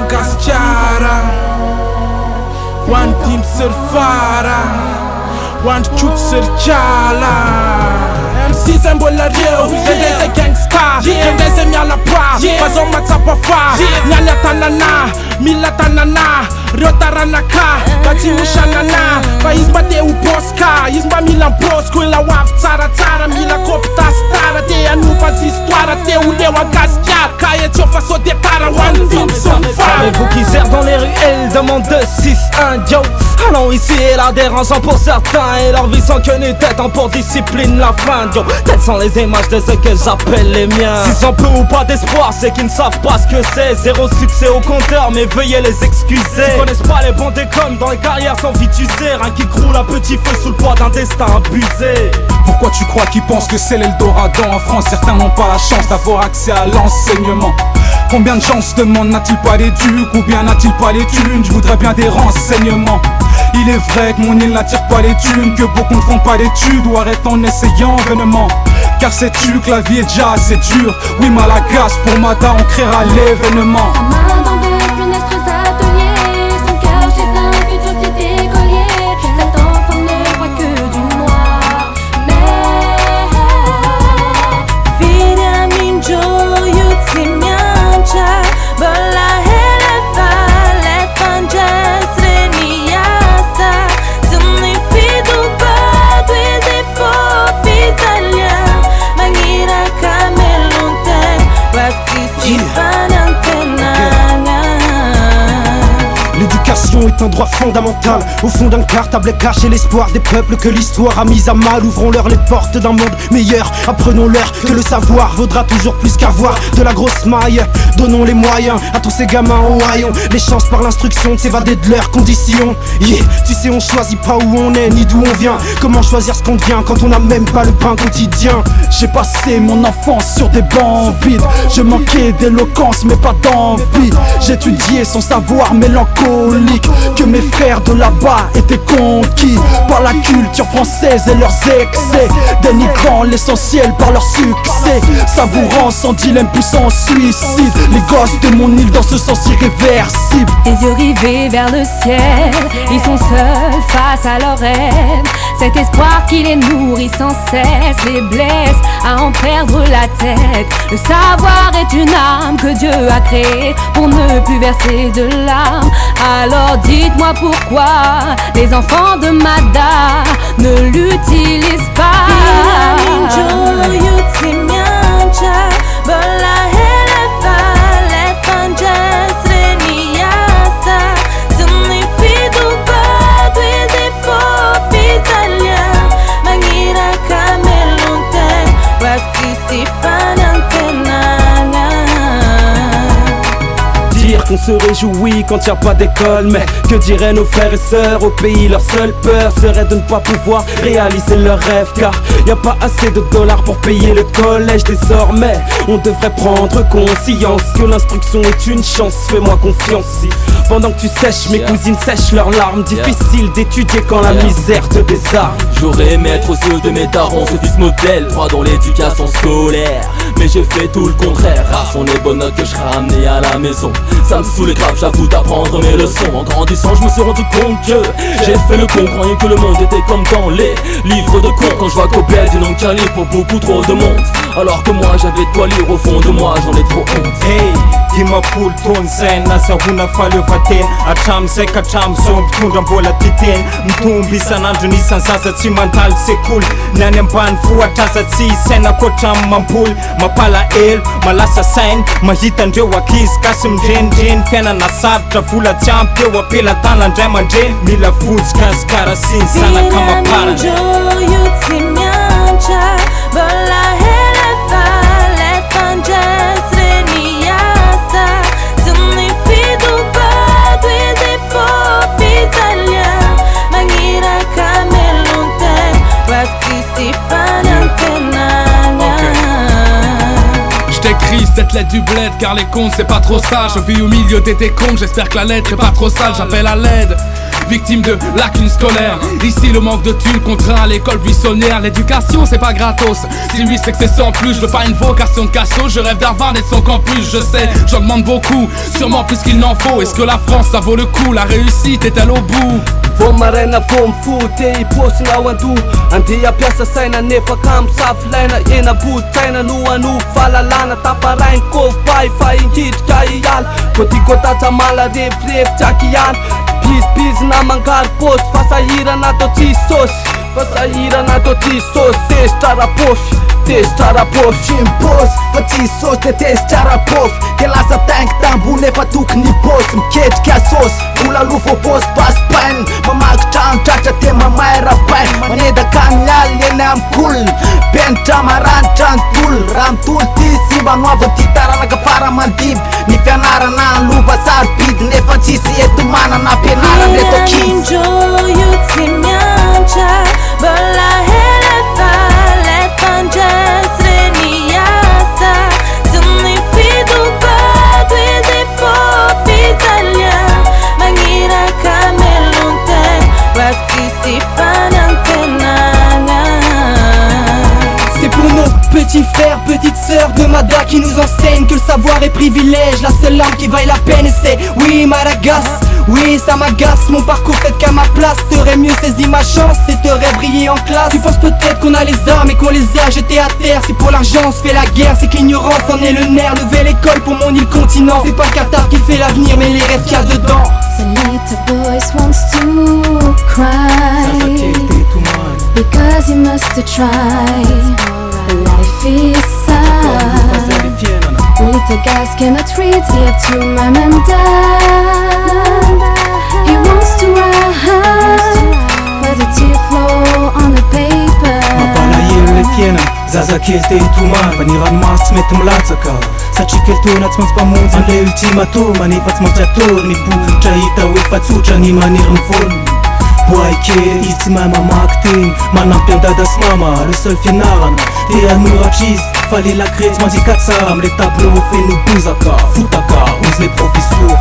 gaskiara One team surfara One shoot surchala MC mbola reo Ndeze gangsta Ndeze miala pa Bazo matsapa fa Nyanya tanana Mila tanana Rota ranaka Bati ushanana Ba izba te uposka Izba mila mposko Ila waf tsara tsara Mila kopta stara Te anuva zistoire Te ulewa gaskiara Kaya tiofa so te para One team surfara Savez-vous qui errent dans les rues, elles demandent 2, 6, 1, yo. Allons ici et là dérangeant pour certains. Et leur vie sans queue ni tête, en pour discipline la fin, yo. Telles sont les images de ceux que j'appelle les miens. S'ils ont peu ou pas d'espoir, c'est qu'ils ne savent pas ce que c'est. Zéro succès au compteur, mais veuillez les excuser. Ils connaissent pas les bons décoms, dans les carrières sans vie tu sais. Rien qui croule à petit feu sous le poids d'un destin abusé. Pourquoi tu crois qu'ils pensent que c'est l'Eldorado en France? Certains n'ont pas la chance d'avoir accès à l'enseignement. Combien de gens se demandent n'a-t-il pas les ducs ou bien n'a-t-il pas les thunes? Je voudrais bien des renseignements. Il est vrai que mon île n'attire pas les thunes, que beaucoup ne font pas d'études ou arrêtent en essayant vainement. Car sais-tu que la vie est déjà assez dure? Oui, Malagas, pour Mada on créera l'événement. Sa main dans de funestes ateliers, son cœur chez un futur petit écolier. Cet enfant ne voit que du noir, mais Filha minjo yuti miancha, bola helefa lefanja sreniasa, signifido bado e fofo italien, mangira camelonte, baptiste L'éducation est un droit fondamental. Au fond d'un cartable est caché l'espoir des peuples que l'histoire a mis à mal. Ouvrons-leur les portes d'un monde meilleur. Apprenons-leur que le savoir vaudra toujours plus qu'avoir de la grosse maille. Donnons les moyens à tous ces gamins au haillon, les chances par l'instruction de s'évader de leurs conditions. Yeah, tu sais on choisit pas où on est ni d'où on vient. Comment choisir ce qu'on devient quand on n'a même pas le pain quotidien? J'ai passé mon enfance sur des bancs vides. Je manquais d'éloquence mais pas d'envie. J'étudiais sans savoir mélancolique que mes frères de là-bas étaient conquis par la culture française et leurs excès, dénigrant l'essentiel par leur succès, savourant sans dilemme poussant au suicide. Les gosses de mon île dans ce sens irréversible. les yeux rivés vers le ciel, ils sont seuls face à leurs rêves. Cet espoir qui les nourrit sans cesse les blesse à en perdre la tête. Le savoir est une arme que Dieu a créée pour ne plus verser de larmes. Alors dites-moi pourquoi les enfants de Mada ne l'utilisent pas. Filha minjo yuti miancha, bola helefa lefanja sreniasa, signifido bado e fofo italien, mangira camelonte, baptiste Dire qu'on se réjouit quand y a pas d'école, mais que diraient nos frères et sœurs au pays? Leur seule peur serait de ne pas pouvoir réaliser leurs rêves, car y a pas assez de dollars pour payer le collège. Désormais on devrait prendre conscience que l'instruction est une chance. Fais-moi confiance. Si pendant que tu sèches, mes cousines sèchent leurs larmes, difficile d'étudier quand la misère te désarme. J'aurais aimé être aux yeux de mes darons ce fils modèle, droit dans l'éducation scolaire. Mais j'ai fait tout le contraire, rares sont les bonnes notes que je ramenais à la maison. Ça me saoule grave, j'avoue d'apprendre mes leçons. En grandissant je me suis rendu compte que j'ai fait le con, croyant que le monde était comme dans les livres de cours. Quand je vois qu'au bled il n'en qu'un livre pour beaucoup trop de monde, alors que moi j'avais de quoi lire au fond de moi, j'en ai trop honte. Hey, dimapul ton zen nasa hunafale vaten atram'izay ka hatramin'izao mitondra mbola titeny mitomby isan'andro nisan'ny zaza tsy mandaly sekoly ny any ambany vohatra aza tsy isaina koatramy mamboly mampalahelo malasa sainy mahita andreo ankizy gasy mirenitreny fiainana sarotra vola tsy ampy eo ampelantana indray mandreny mila votsika sy karasiny zanaka maparana. Filha minjo yuti miancha, bola helefa lefanja sreniasa, signifido bado e fofo italien, mangira camelonte, baptiste J'écris cette lettre du bled car les comptes c'est pas trop ça. Je vis au milieu des décombres, j'espère que la lettre est pas trop sale. J'appelle à l'aide victime de lacunes scolaires. Ici le manque de thunes contraint à l'école buissonnière. L'éducation c'est pas gratos, si oui c'est que c'est sans plus. Je veux pas une vocation de cachot, je rêve d'Harvard et de son campus. Je sais, j'augmente beaucoup, sûrement plus qu'il n'en faut. Est-ce que la France ça vaut le coup, la réussite est-elle au bout? Vao maraina vao mifoty hiposina ao andoha andeha piasa saina nefa ka misafilaina ena boditsaina no anovo fahalalana taparainy kofay fa indrindrika iala kotiako tatsamala revirevitsy aky ihany bizibizina mangary posy fa sahirana atao tsisy sosy fa sahirana atao tsisy sosy tezitra rapofy tezitra rapofy Tsy mibôsy fa tsisy sôsy de tezitra rapofy de lasa taingy tambony efa tokony bôsy miketrika sôsy vola lo vao bôsy basipainy mamaky trano tratra de mamay rapainy manedaka mialy eny amik'olona penitra maranitra antolo raha mitolo ty sy mba noavo ty taranaka fara mandiby ny fianarana lova sarobidy nefa tsisy eto manana ampianarana reto ankizy C'est pour nos petits frères, petites sœurs de Mada qui nous enseignent que le savoir est privilège. La seule langue qui vaille la peine et c'est oui Madagas. Oui ça m'agace, mon parcours peut-être qu'à ma place t'aurais mieux saisi ma chance et t'aurais brillé en classe. Tu penses peut-être qu'on a les armes et qu'on les a jetés à terre. Si pour l'argent on se fait la guerre, c'est que l'ignorance en est le nerf. Nouvelle école pour mon île continent, c'est pas le Qatar qui fait l'avenir mais les rêves qu'il y a dedans. The little voice wants to cry because he must try. Life is sad. Little guys cannot read here to mom and dad. He wants to write, but the tear flow on the paper. Mampalahelo le fiainana zaza kely te hitomany fa ny ranomasy tsy mety milatsaka satria kely taona tsy maintsy mpamonjy an'le ultimato manefa tsy maintsy atao ny botra hita hoe fa tsotra ny maniry ny volony boay kely izy tsy mahay mamaky teny manampy an-dada sy mama le seul fianarana te hanoratra izy fa lelakiretsy mandika tsara am'le tableau feno bozaka fotaka ozy le professeur